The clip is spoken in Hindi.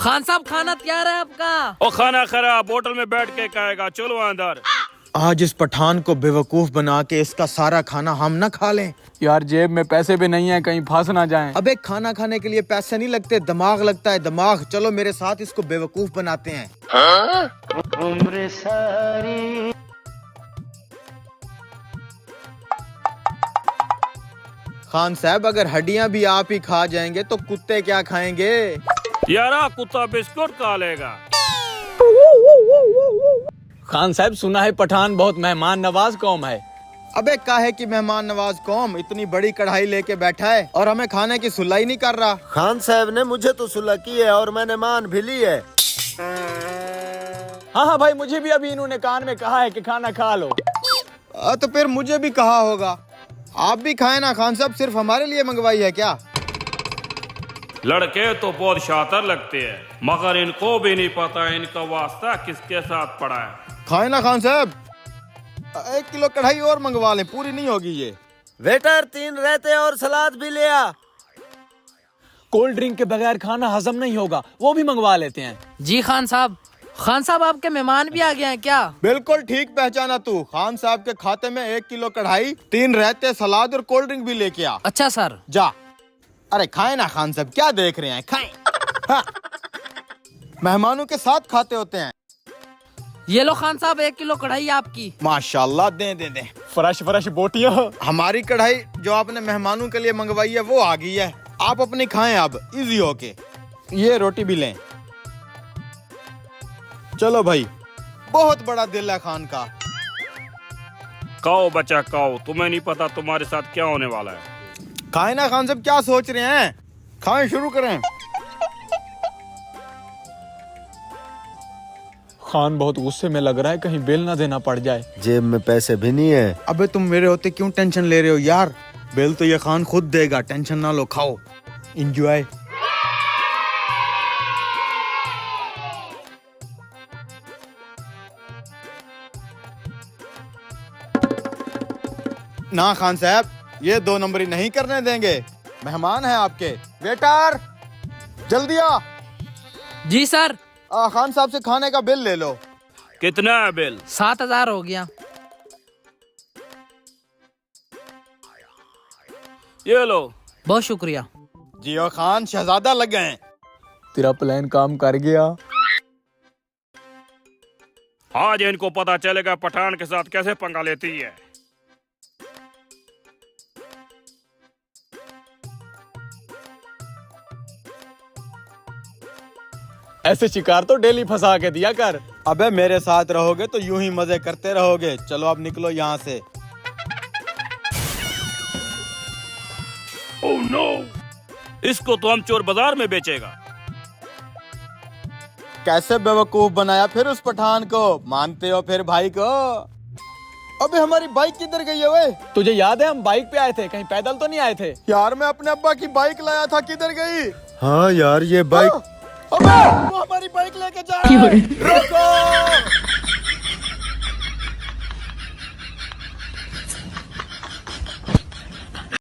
खान साहब खाना तैयार है आपका। और खाना खराब होटल में बैठ के खाएगा, चलो अंदर। आज इस पठान को बेवकूफ बना के इसका सारा खाना हम ना खा लें। यार जेब में पैसे भी नहीं है, कहीं फंस ना जाएं। अबे खाना खाने के लिए पैसे नहीं लगते, दिमाग लगता है, दिमाग। चलो मेरे साथ इसको बेवकूफ बनाते हैं। उम्र सारी खान साहब, अगर हड्डियां भी आप ही खा जाएंगे तो कुत्ते क्या खाएंगे? यारा कुत्ता बिस्कुट खा लेगा। खान साहब सुना है पठान बहुत मेहमान नवाज कौम है। अबे काहे की मेहमान नवाज कौम, इतनी बड़ी कढ़ाई लेके बैठा है और हमें खाने की सुलाई नहीं कर रहा। खान साहब ने मुझे तो सुलह की है और मैंने मान भी ली है। हाँ भाई, मुझे भी अभी इन्होंने कान में कहा है कि खाना खा लो। तो फिर मुझे भी कहा होगा। आप भी खाए ना खान साहब, सिर्फ हमारे लिए मंगवाई है क्या? लड़के तो बहुत शातिर लगते हैं, मगर इनको भी नहीं पता इनका वास्ता किसके साथ पड़ा है। खाए ना खान साहब, 1 किलो कढ़ाई और मंगवा लें, पूरी नहीं होगी ये। वेटर 3 रहते और सलाद भी ले आ। कोल्ड ड्रिंक के बगैर खाना हजम नहीं होगा, वो भी मंगवा लेते हैं। जी खान साहब। खान साहब आपके मेहमान भी आ गए हैं क्या? बिल्कुल ठीक पहचाना तू। खान साहब के खाते में 1 किलो कढ़ाई, 3 रहते, सलाद और कोल्ड ड्रिंक भी लेके आ। अच्छा सर। जा। अरे खाए ना खान साहब, क्या देख रहे हैं, खाएं। हाँ। मेहमानों के साथ खाते होते हैं। ये लो खान साहब, 1 किलो कढ़ाई आपकी। माशाल्लाह, दे। फ्रेश बोटियां। हमारी कढ़ाई जो आपने मेहमानों के लिए मंगवाई है वो आ गई है। आप अपनी खाएं अब इजी होके। ये रोटी भी लें। चलो भाई, बहुत बड़ा दिल है खान का। खाओ बच्चा खाओ, तुम्हें नहीं पता तुम्हारे साथ क्या होने वाला है। खाए ना खान साहब, क्या सोच रहे हैं? खाएं, शुरू करें। खान बहुत गुस्से में लग रहा है, कहीं बिल ना देना पड़ जाए। जेब में पैसे भी नहीं है। अबे तुम मेरे होते क्यों टेंशन ले रहे हो यार? बिल तो ये खान खुद देगा, टेंशन ना लो, खाओ, एंजॉय। ना खान साहब, ये 2 नंबरी नहीं करने देंगे। मेहमान है आपके। वेटर जल्दी आ। जी सर। खान साहब से खाने का बिल ले लो। कितना है बिल? 7,000 हो गया। ये लो। बहुत शुक्रिया। जियो खान, शहजादा लग गए हैं। तेरा प्लान काम कर गया। आज इनको पता चलेगा पठान के साथ कैसे पंगा लेती है। ऐसे शिकार तो डेली फंसा के दिया कर। अबे मेरे साथ रहोगे तो यूं ही मजे करते रहोगे। चलो अब निकलो यहाँ से। ओह नो, इसको तो हम चोर बाजार में बेचेगा। कैसे बेवकूफ बनाया फिर उस पठान को। मानते हो फिर भाई को? अबे हमारी बाइक किधर गई है? वे तुझे याद है हम बाइक पे आए थे, कहीं पैदल तो नहीं आए थे? यार, मैं अपने अब्बा की बाइक लाया था, किधर गई? हाँ यार, ये बाइक। अबे वो हमारी बाइक लेके जा रहा है। रुको।